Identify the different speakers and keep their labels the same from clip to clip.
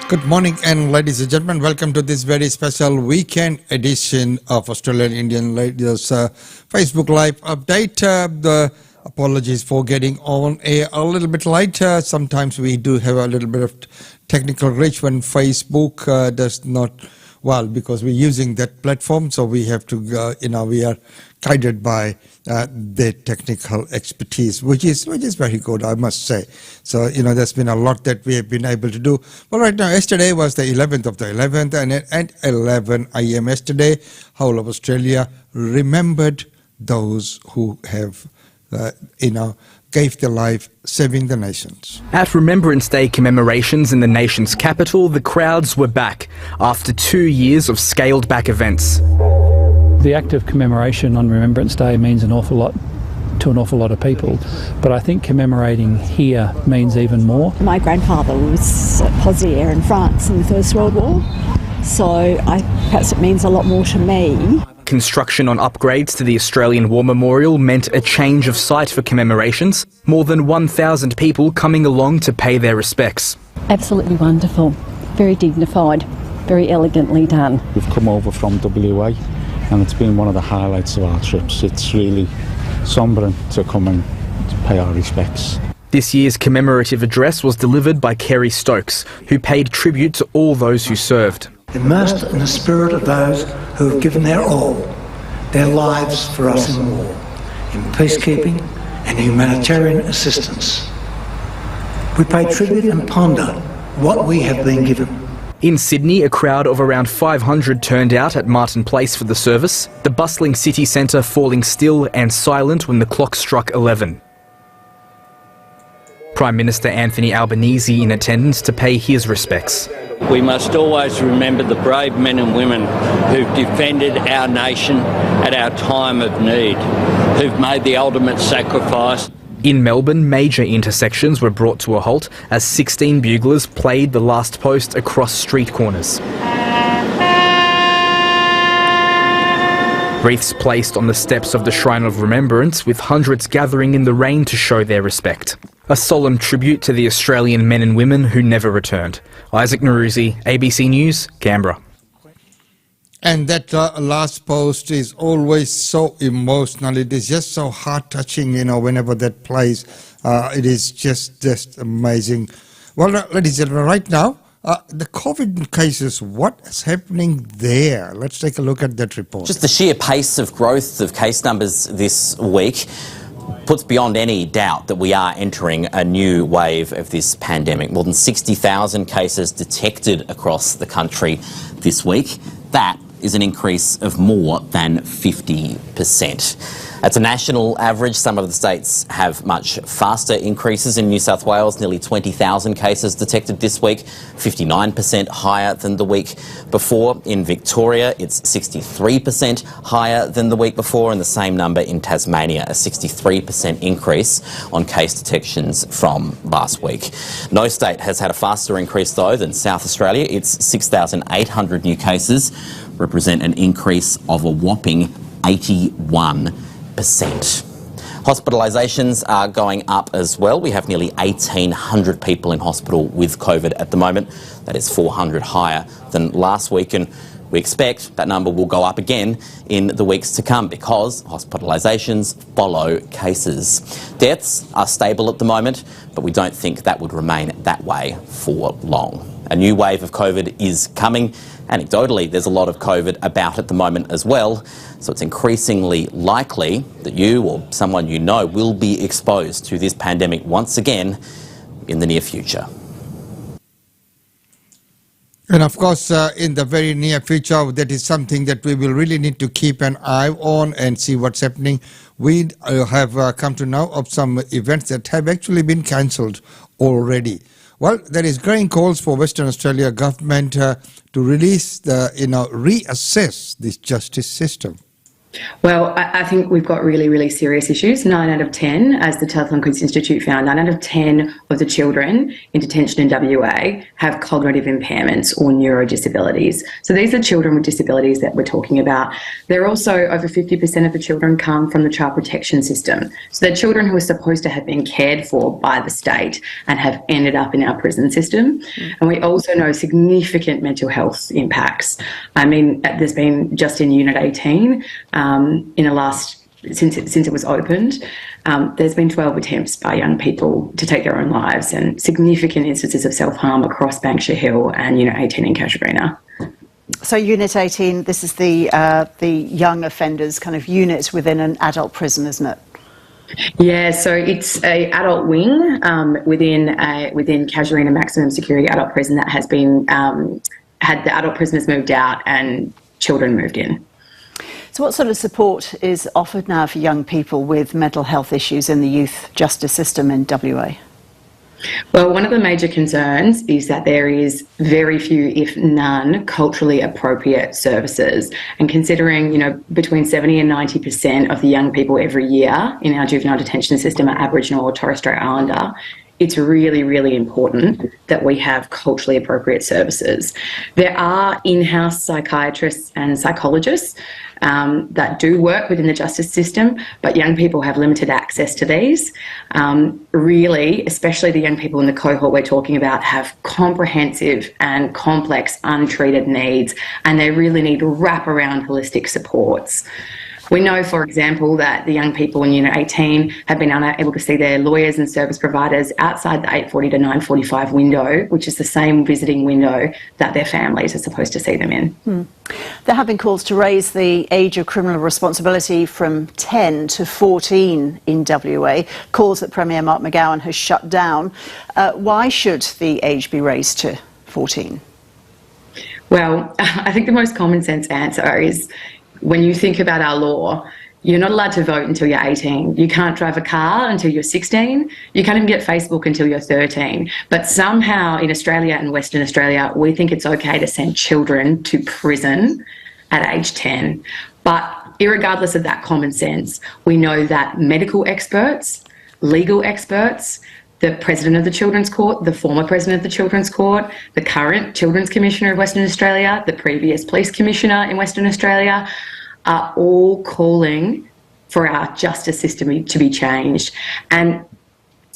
Speaker 1: Good morning, and ladies and gentlemen, welcome to this very special weekend edition of Australian Indian Radio's Facebook Live update. The apologies for getting on air a little bit later. Sometimes we do have a little bit of technical glitch when Facebook does not, well, because we're using that platform, so we have to, we are guided by their technical expertise, which is very good, I must say. So, there's been a lot that we have been able to do. Well, right now, yesterday was the 11th of the 11th, and at 11 a.m. yesterday, whole of Australia remembered those who have, gave their life saving the nations.
Speaker 2: At Remembrance Day commemorations in the nation's capital, the crowds were back after 2 years of scaled-back events.
Speaker 3: The act of commemoration on Remembrance Day means an awful lot to an awful lot of people, but I think commemorating here means even more.
Speaker 4: My grandfather was at Pozières in France in the First World War, so perhaps it means a lot more to me.
Speaker 2: Construction on upgrades to the Australian War Memorial meant a change of site for commemorations. More than 1,000 people coming along to pay their respects.
Speaker 5: Absolutely wonderful, very dignified, very elegantly done.
Speaker 6: We've come over from WA and it's been one of the highlights of our trips. It's really sombering to come and to pay our respects.
Speaker 2: This year's commemorative address was delivered by Kerry Stokes, who paid tribute to all those who served.
Speaker 7: Immersed in the spirit of those who have given their all, their lives for us in war, in peacekeeping and humanitarian assistance. We pay tribute and ponder what we have been given.
Speaker 2: In Sydney, a crowd of around 500 turned out at Martin Place for the service, the bustling city centre falling still and silent when the clock struck 11. Prime Minister Anthony Albanese in attendance to pay his respects.
Speaker 8: We must always remember the brave men and women who've defended our nation at our time of need, who've made the ultimate sacrifice.
Speaker 2: In Melbourne, major intersections were brought to a halt as 16 buglers played the last post across street corners. Wreaths placed on the steps of the Shrine of Remembrance, with hundreds gathering in the rain to show their respect. A solemn tribute to the Australian men and women who never returned. Isaac Naruzi, ABC News, Canberra.
Speaker 1: And that last post is always so emotional. It is just so heart-touching, whenever that plays. It is just amazing. Well, ladies and gentlemen, right now, the COVID cases, what is happening there? Let's take a look at that report.
Speaker 9: Just the sheer pace of growth of case numbers this week puts beyond any doubt that we are entering a new wave of this pandemic. More than 60,000 cases detected across the country this week. That is an increase of more than 50%. That's a national average. Some of the states have much faster increases. In New South Wales, nearly 20,000 cases detected this week, 59% higher than the week before. In Victoria, it's 63% higher than the week before, and the same number in Tasmania, a 63% increase on case detections from last week. No state has had a faster increase, though, than South Australia. It's 6,800 new cases, represent an increase of a whopping 81%. Hospitalisations are going up as well. We have nearly 1,800 people in hospital with COVID at the moment. That is 400 higher than last week, and we expect that number will go up again in the weeks to come because hospitalisations follow cases. Deaths are stable at the moment, but we don't think that would remain that way for long. A new wave of COVID is coming. Anecdotally, there's a lot of COVID about at the moment as well, so it's increasingly likely that you or someone you know will be exposed to this pandemic once again in the near future.
Speaker 1: And of course, in the very near future, that is something that we will really need to keep an eye on and see what's happening. We have come to know of some events that have actually been cancelled already. Well, there is growing calls for Western Australia government to release reassess this justice system.
Speaker 10: Well, I think we've got really, really serious issues. 9 out of 10, as the Telethon Quiz Institute found, 9 out of 10 of the children in detention in WA have cognitive impairments or neurodisabilities. So these are children with disabilities that we're talking about. They're also, over 50% of the children come from the child protection system. So they're children who are supposed to have been cared for by the state and have ended up in our prison system. And we also know significant mental health impacts. I mean, there's been, just in Unit 18, in the last, since it was opened, there's been 12 attempts by young people to take their own lives, and significant instances of self-harm across Banksia Hill and Unit 18 in Casuarina.
Speaker 11: So Unit 18, this is the young offenders kind of unit within an adult prison, isn't it?
Speaker 10: Yeah, so it's a adult wing within Casuarina Maximum Security Adult Prison that has been had the adult prisoners moved out and children moved in.
Speaker 11: So what sort of support is offered now for young people with mental health issues in the youth justice system in WA?
Speaker 10: Well, one of the major concerns is that there is very few, if none, culturally appropriate services. And considering, between 70 and 90% of the young people every year in our juvenile detention system are Aboriginal or Torres Strait Islander, it's really, really important that we have culturally appropriate services. There are in-house psychiatrists and psychologists that do work within the justice system, but young people have limited access to these. Really, especially the young people in the cohort we're talking about, have comprehensive and complex untreated needs, and they really need wraparound holistic supports. We know, for example, that the young people in Unit 18 have been unable to see their lawyers and service providers outside the 8:40 to 9:45 window, which is the same visiting window that their families are supposed to see them in.
Speaker 11: There have been calls to raise the age of criminal responsibility from 10 to 14 in WA, calls that Premier Mark McGowan has shut down. Why should the age be raised to 14?
Speaker 10: Well, I think the most common sense answer is, when you think about our law, you're not allowed to vote until you're 18. You can't drive a car until you're 16. You can't even get Facebook until you're 13. But somehow in Australia and Western Australia, we think it's okay to send children to prison at age 10. But irregardless of that common sense, we know that medical experts, legal experts, the President of the Children's Court, the former President of the Children's Court, the current Children's Commissioner of Western Australia, the previous Police Commissioner in Western Australia, are all calling for our justice system to be changed. And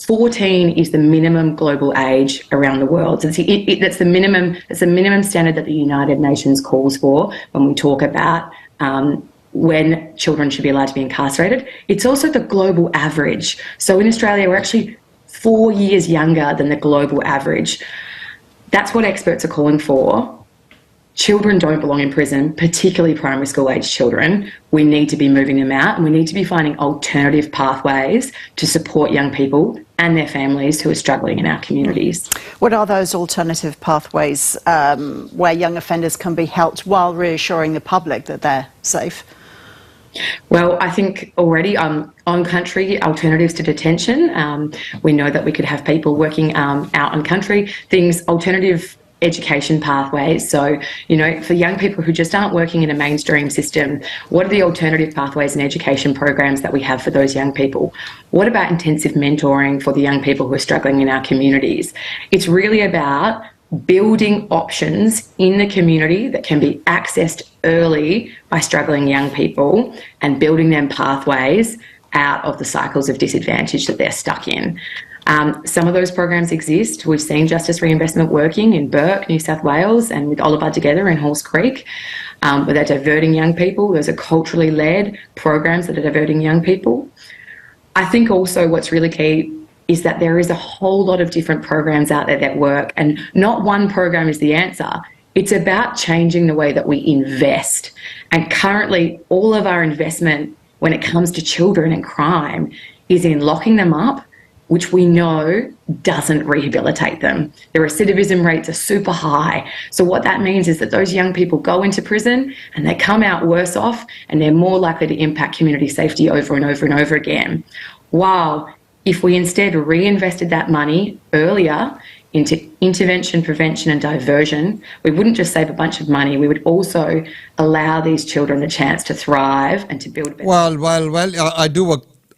Speaker 10: 14 is the minimum global age around the world. So that's the minimum standard that the United Nations calls for when we talk about when children should be allowed to be incarcerated. It's also the global average. So in Australia, we're actually 4 years younger than the global average. That's what experts are calling for. Children don't belong in prison, particularly primary school age children. We need to be moving them out, and we need to be finding alternative pathways to support young people and their families who are struggling in our communities.
Speaker 11: What are those alternative pathways where young offenders can be helped while reassuring the public that they're safe?
Speaker 10: Well, I think already on-country alternatives to detention. We know that we could have people working out on country, alternative education pathways. So, for young people who just aren't working in a mainstream system, what are the alternative pathways and education programs that we have for those young people? What about intensive mentoring for the young people who are struggling in our communities? It's really about building options in the community that can be accessed early by struggling young people and building them pathways out of the cycles of disadvantage that they're stuck in. Some of those programs exist. We've seen Justice Reinvestment working in Bourke, New South Wales, and with Oliver Together in Halls Creek, where they're diverting young people. Those are culturally led programs that are diverting young people. I think also what's really key is that there is a whole lot of different programs out there that work, and not one program is the answer. It's about changing the way that we invest. And currently, all of our investment when it comes to children and crime is in locking them up, which we know doesn't rehabilitate them. The recidivism rates are super high. So what that means is that those young people go into prison and they come out worse off, and they're more likely to impact community safety over and over and over again. While If we instead reinvested that money earlier into intervention, prevention and diversion, we wouldn't just save a bunch of money, we would also allow these children the chance to thrive and to build a better...
Speaker 1: Well,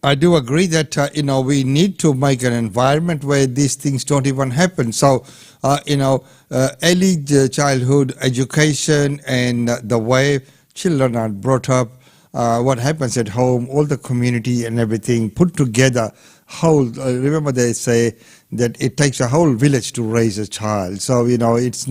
Speaker 1: I do agree that, we need to make an environment where these things don't even happen. So, early childhood education and the way children are brought up, what happens at home, all the community and everything put together, remember they say that it takes a whole village to raise a child. So, it's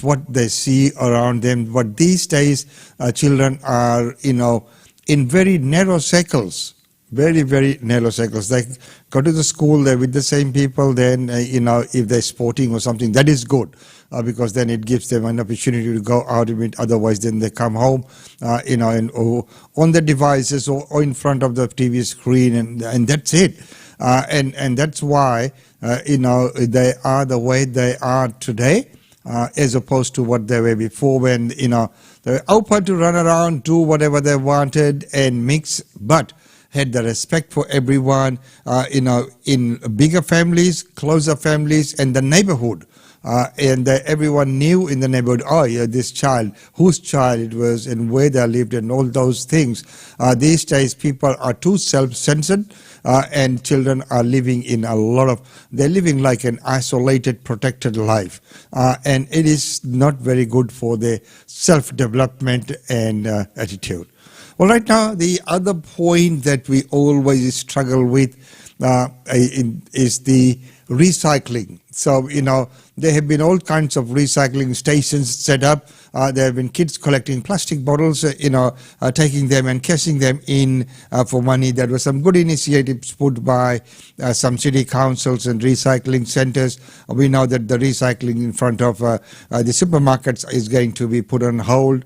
Speaker 1: what they see around them. But these days, children are, in very narrow circles. Very, very narrow circles. They go to the school, they're with the same people, then, if they're sporting or something, that is good, because then it gives them an opportunity to go out a bit. Otherwise, then they come home, or on the devices or in front of the TV screen, and that's it. And that's why, they are the way they are today, as opposed to what they were before when, they were open to run around, do whatever they wanted and mix, but had the respect for everyone, in bigger families, closer families, and the neighborhood. And everyone knew in the neighborhood, this child, whose child it was, and where they lived, and all those things. These days, people are too self-centered, and children are living in they're living like an isolated, protected life. And it is not very good for their self-development and attitude. Well, right now, the other point that we always struggle with is the recycling. So, there have been all kinds of recycling stations set up. There have been kids collecting plastic bottles, taking them and cashing them in for money. There were some good initiatives put by some city councils and recycling centers. We know that the recycling in front of the supermarkets is going to be put on hold.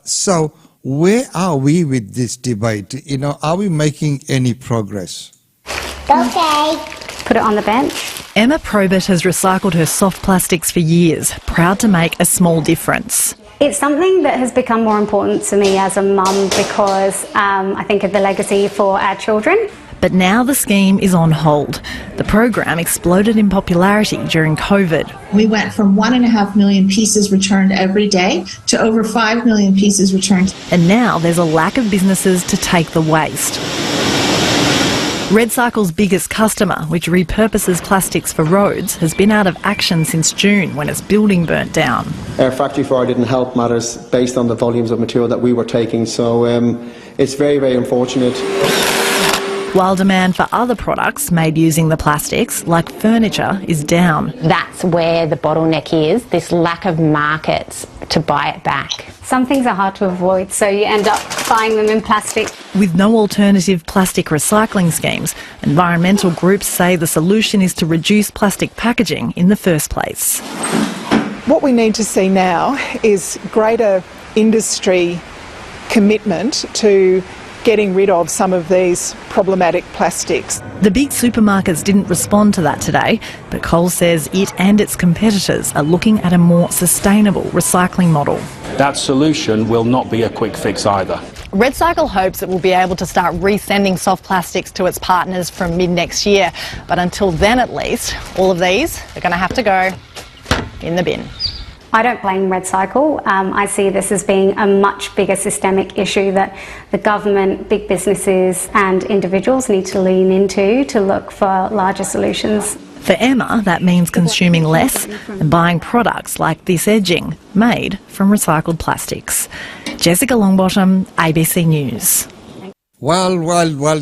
Speaker 1: So, where are we with this debate? Are we making any progress?
Speaker 12: Okay. Put it on the bench.
Speaker 13: Emma Probert has recycled her soft plastics for years, proud to make a small difference.
Speaker 12: It's something that has become more important to me as a mum because I think of the legacy for our children.
Speaker 13: But now the scheme is on hold. The program exploded in popularity during COVID.
Speaker 14: We went from 1.5 million pieces returned every day to over 5 million pieces returned.
Speaker 13: And now there's a lack of businesses to take the waste. RedCycle's biggest customer, which repurposes plastics for roads, has been out of action since June when its building burnt down.
Speaker 15: Our factory floor didn't help matters based on the volumes of material that we were taking, so it's very, very unfortunate.
Speaker 13: While demand for other products made using the plastics, like furniture, is down.
Speaker 16: That's where the bottleneck is, this lack of markets to buy it back.
Speaker 12: Some things are hard to avoid, so you end up buying them in plastic.
Speaker 13: With no alternative plastic recycling schemes, environmental groups say the solution is to reduce plastic packaging in the first place.
Speaker 17: What we need to see now is greater industry commitment to getting rid of some of these problematic plastics.
Speaker 13: The big supermarkets didn't respond to that today, but Coles says it and its competitors are looking at a more sustainable recycling model.
Speaker 18: That solution will not be a quick fix either.
Speaker 19: RedCycle hopes it will be able to start resending soft plastics to its partners from mid-next year. But until then, at least, all of these are going to have to go in the bin.
Speaker 12: I don't blame RedCycle. I see this as being a much bigger systemic issue that the government, big businesses and individuals need to lean into to look for larger solutions.
Speaker 13: For Emma, that means consuming less and buying products like this edging, made from recycled plastics. Jessica Longbottom, ABC News.
Speaker 1: Well,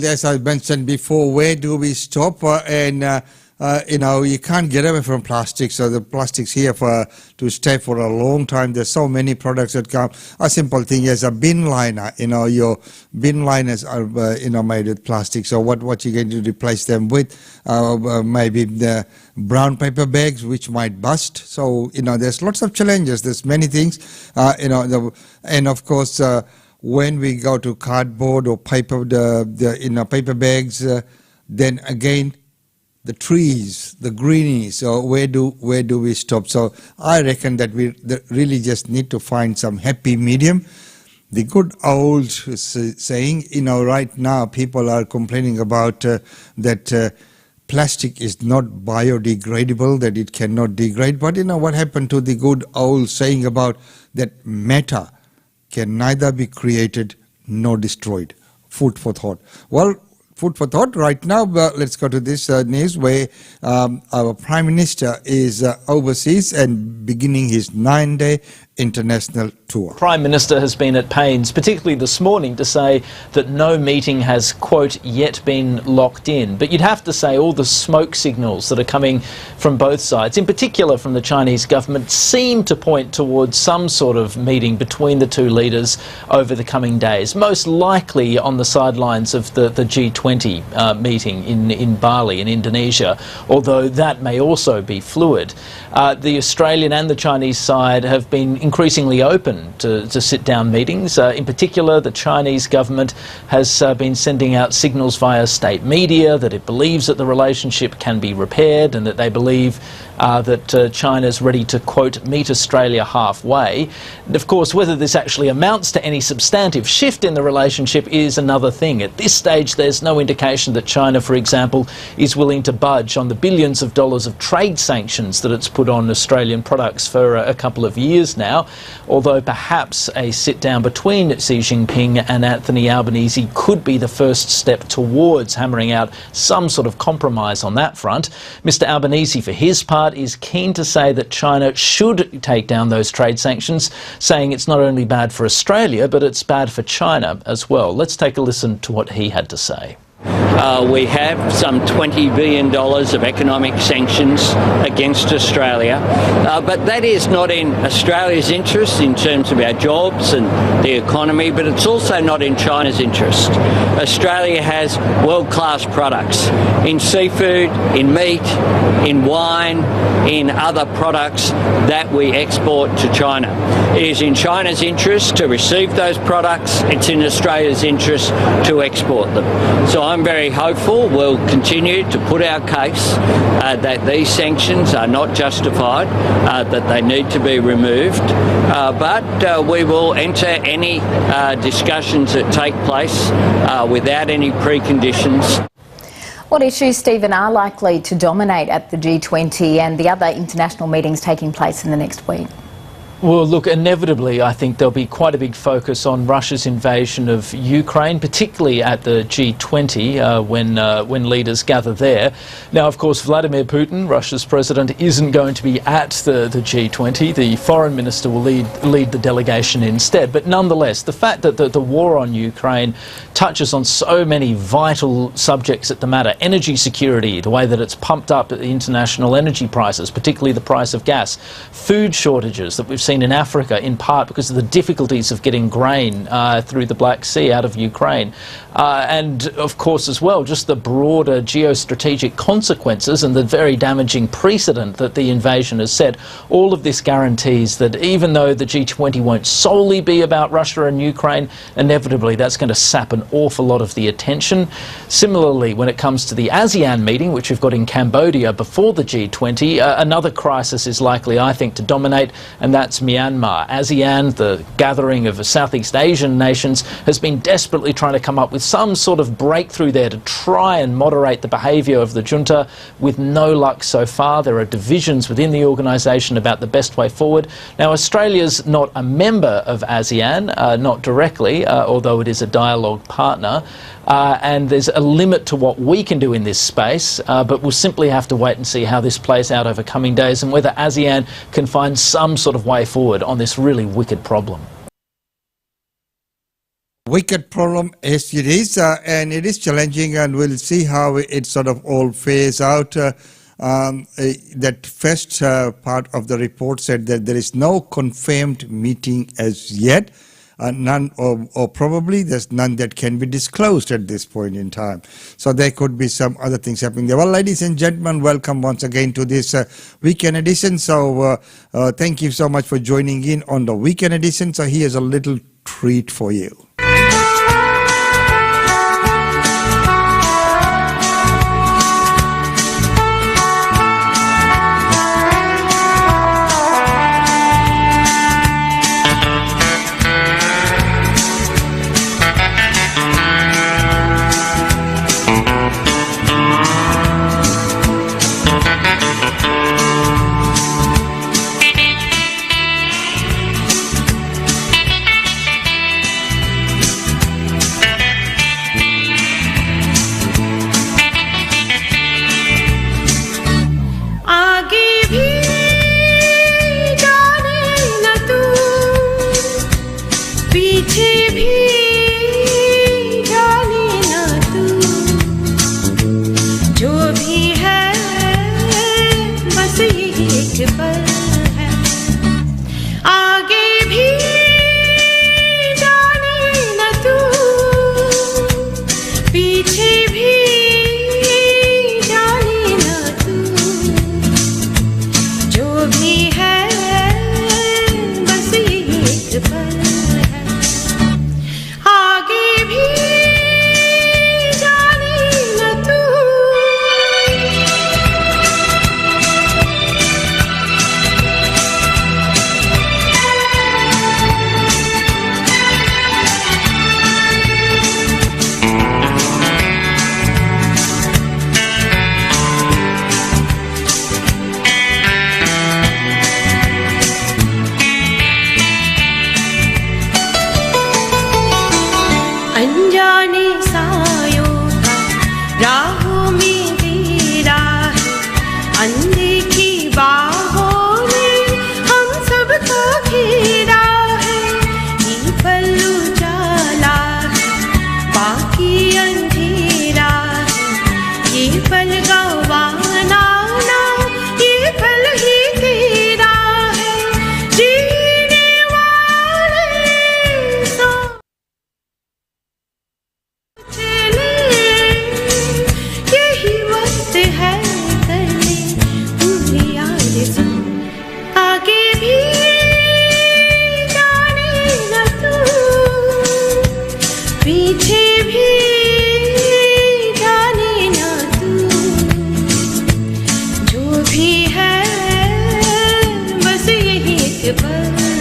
Speaker 1: as I mentioned before, where do we stop? You can't get away from plastics. So the plastic's here to stay for a long time. There's so many products that come. A simple thing is a bin liner. Your bin liners are made with plastic. So what you're going to replace them with? Maybe the brown paper bags, which might bust. So there's lots of challenges. There's many things. And of course, when we go to cardboard or paper, paper bags, then again, the trees, the greenies, so where do we stop? So I reckon that we really just need to find some happy medium. the good old saying, right now people are complaining about that plastic is not biodegradable, that it cannot degrade. But what happened to the good old saying about that matter can neither be created nor destroyed? Food for thought. Well, food for thought right now. Let's go to this news where our Prime Minister is overseas and beginning his 9-day international tour.
Speaker 20: Prime Minister has been at pains, particularly this morning, to say that no meeting has, quote, yet been locked in. But you'd have to say all the smoke signals that are coming from both sides, in particular from the Chinese government, seem to point towards some sort of meeting between the two leaders over the coming days, most likely on the sidelines of the G20 meeting in Bali in Indonesia, although that may also be fluid. The Australian and the Chinese side have been increasingly open to sit-down meetings. In particular, the Chinese government has been sending out signals via state media that it believes that the relationship can be repaired and that they believe that China's ready to, quote, meet Australia halfway. And of course, whether this actually amounts to any substantive shift in the relationship is another thing. At this stage, there's no indication that China, for example, is willing to budge on the billions of dollars of trade sanctions that it's put on Australian products for a couple of years now, although perhaps a sit-down between Xi Jinping and Anthony Albanese could be the first step towards hammering out some sort of compromise on that front. Mr Albanese, for his part, is keen to say that China should take down those trade sanctions, saying it's not only bad for Australia, but it's bad for China as well. Let's take a listen to what he had to say.
Speaker 8: We have some $20 billion of economic sanctions against Australia, but that is not in Australia's interest in terms of our jobs and the economy, but it's also not in China's interest. Australia has world-class products in seafood, in meat, in wine, in other products that we export to China. It is in China's interest to receive those products. It's in Australia's interest to export them. So I'm very hopeful we'll continue to put our case that these sanctions are not justified, that they need to be removed, but we will enter any discussions that take place without any preconditions.
Speaker 21: What issues, Stephen, are likely to dominate at the G20 and the other international meetings taking place in the next week?
Speaker 20: Well, look, inevitably, I think there'll be quite a big focus on Russia's invasion of Ukraine, particularly at the G20 when leaders gather there. Now, of course, Vladimir Putin, Russia's president, isn't going to be at the G20. The foreign minister will lead the delegation instead. But nonetheless, the fact that the war on Ukraine touches on so many vital subjects that matter, energy security, the way that it's pumped up the international energy prices, particularly the price of gas, food shortages that we've seen in Africa, in part because of the difficulties of getting grain through the Black Sea out of Ukraine. And of course as well, just the broader geostrategic consequences and the very damaging precedent that the invasion has set. All of this guarantees that even though the G20 won't solely be about Russia and Ukraine, inevitably that's going to sap an awful lot of the attention. Similarly, when it comes to the ASEAN meeting, which we've got in Cambodia before the G20, another crisis is likely, I think, to dominate, and that's Myanmar. ASEAN, the gathering of Southeast Asian nations, has been desperately trying to come up with some sort of breakthrough there to try and moderate the behaviour of the junta, with no luck so far. There are divisions within the organisation about the best way forward. Now, Australia's not a member of ASEAN, not directly, although it is a dialogue partner, and there's a limit to what we can do in this space, but we'll simply have to wait and see how this plays out over coming days and whether ASEAN can find some sort of way forward on this really wicked problem.
Speaker 1: Wicked problem as it is, and it is challenging, and we'll see how it sort of all fares out. That first part of the report said that there is no confirmed meeting as yet, none, or probably there's none that can be disclosed at this point in time. So there could be some other things happening there. Well, ladies and gentlemen, welcome once again to this weekend edition. So thank you so much for joining in on the weekend edition. So here's a little treat for you.
Speaker 3: एक पल है आगे भी जाने न तू पीछे भी जाने न तू जो भी है बस एक पल है आगे भी जाने न तू अनजाने सायों का राहों में तेरा है अनदेखी बाहों ने हम सबको घेरा है ये पल उजाला है बाकी अंधेरा है ये पल गंवाना ना ये पल ही तेरा है जीने वाले सो चले यही वक्त है करने पूरी आरज़ू आगे भी जाने न तू पीछे भी जाने न तू जो भी है बस यही एक पल है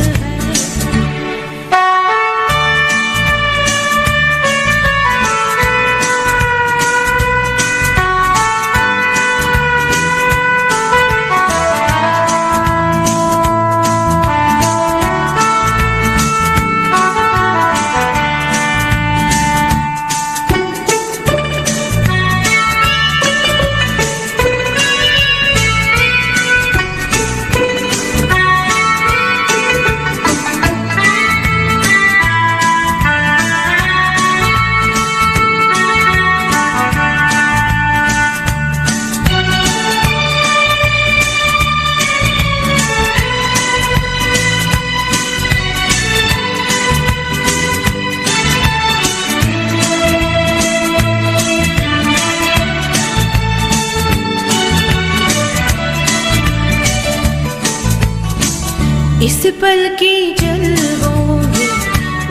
Speaker 3: इस पल की जलवों में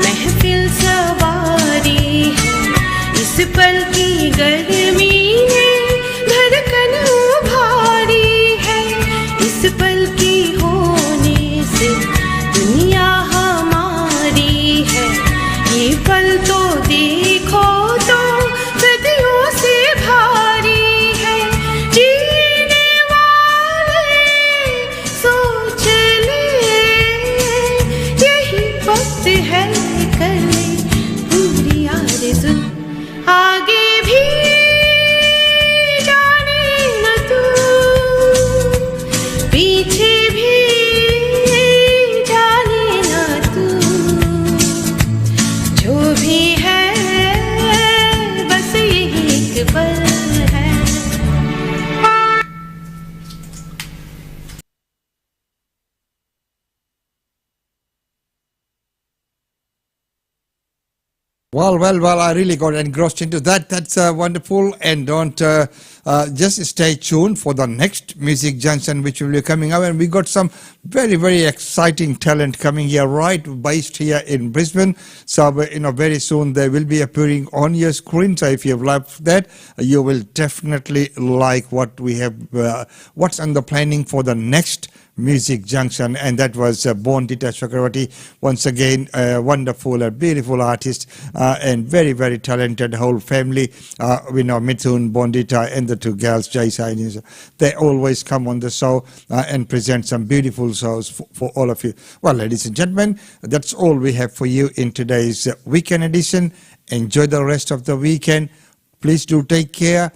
Speaker 3: महफिल सवारी है इस पल की गर्मी में धड़कन उभारी है इस पल की होने से दुनिया हमारी है ये पल तो देखो तो सदियों से भारी है जीने वाले सोच ले यही वक्त है करने पूरी आरज़ू आगे भी जाने न तू पीछे भी जाने न तू जो भी है बस यही एक पल है
Speaker 1: Well, I really got engrossed into that. That's wonderful. And don't just stay tuned for the next Music Junction, which will be coming up. And we got some very, very exciting talent coming here, right, based here in Brisbane. So, very soon they will be appearing on your screen. So if you have loved that, you will definitely like what we have, what's on the planning for the next Music Junction, and that was Bondita Chakravarti. Once again, a wonderful and beautiful artist, and very, very talented whole family. We know Mithun, Bondita, and the two girls, Jaisa and Isa. They always come on the show and present some beautiful shows for all of you. Well, ladies and gentlemen, that's all we have for you in today's weekend edition. Enjoy the rest of the weekend. Please do take care.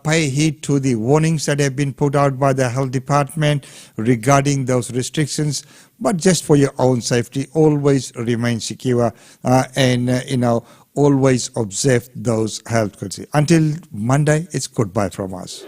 Speaker 1: Pay heed to the warnings that have been put out by the health department regarding those restrictions, but just for your own safety, always remain secure and always observe those health courtesy. Until Monday, it's goodbye from us.